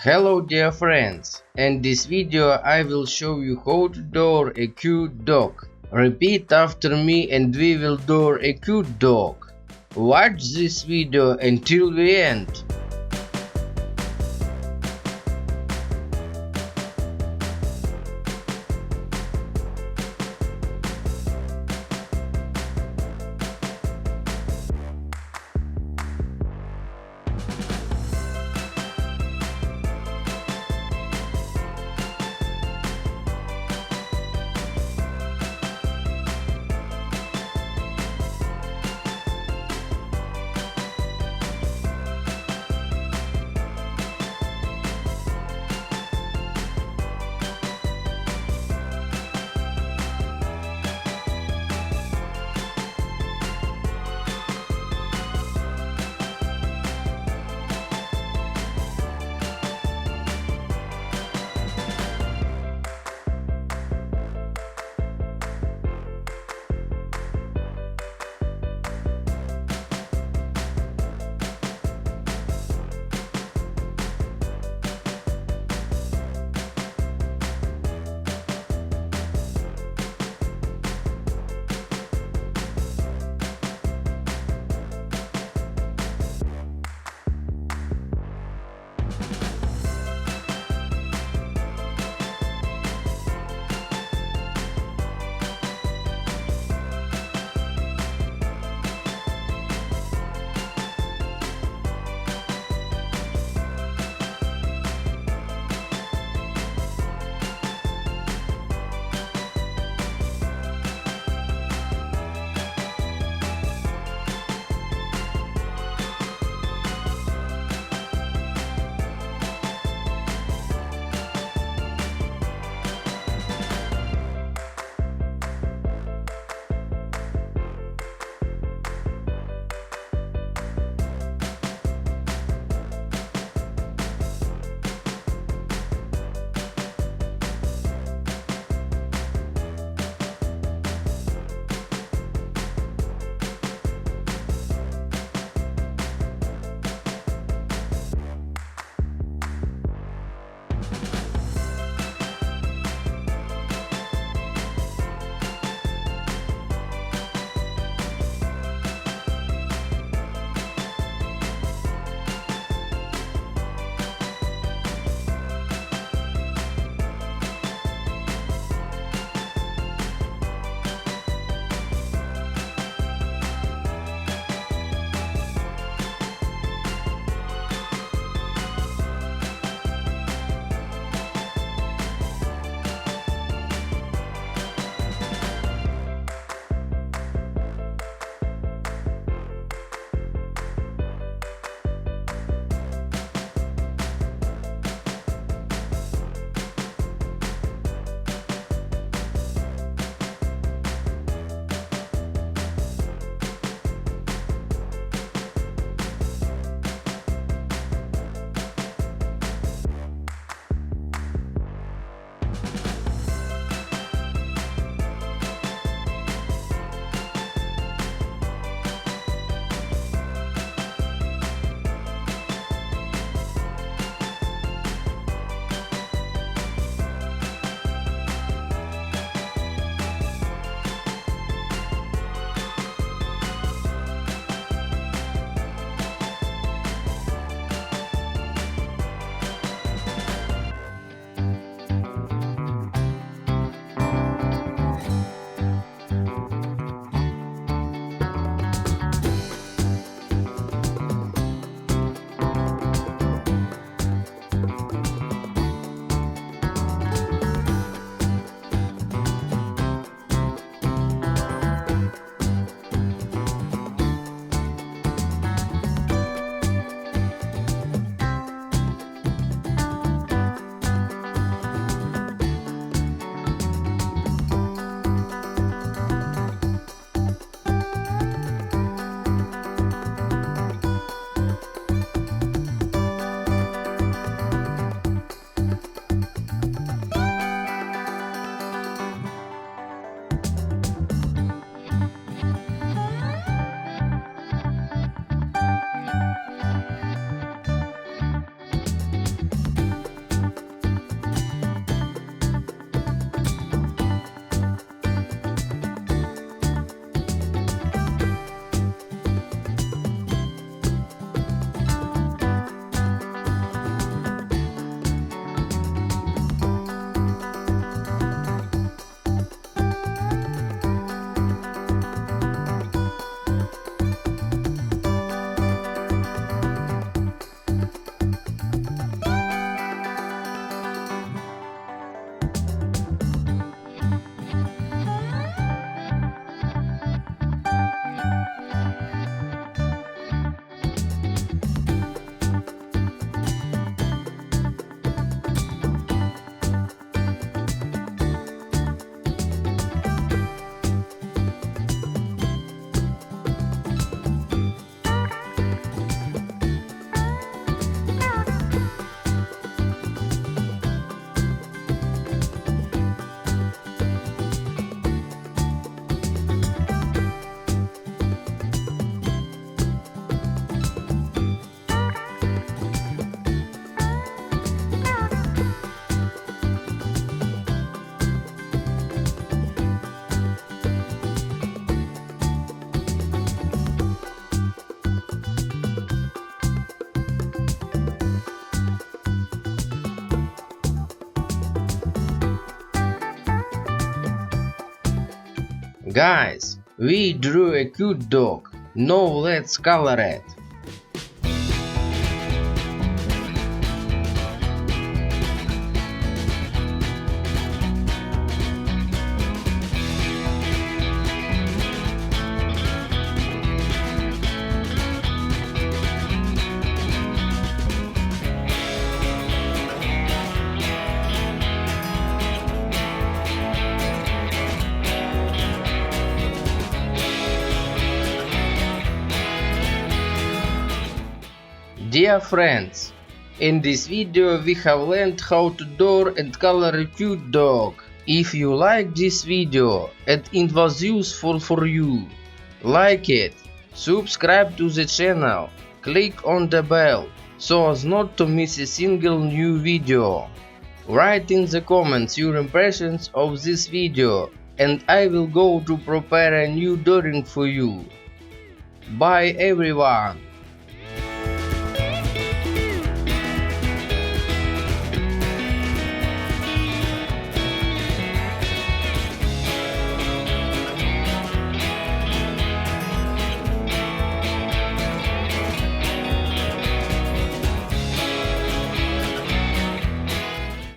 Hello dear friends, in this video I will show you how to draw a cute dog. Repeat after me and we will draw a cute dog. Watch this video until the end. Guys, we drew a cute dog. Now let's color it. Dear friends, in this video we have learned how to draw and color a cute dog. If you like this video and it was useful for you, like it, subscribe to the channel, click on the bell so as not to miss a single new video. Write in the comments your impressions of this video and I will go to prepare a new drawing for you. Bye everyone!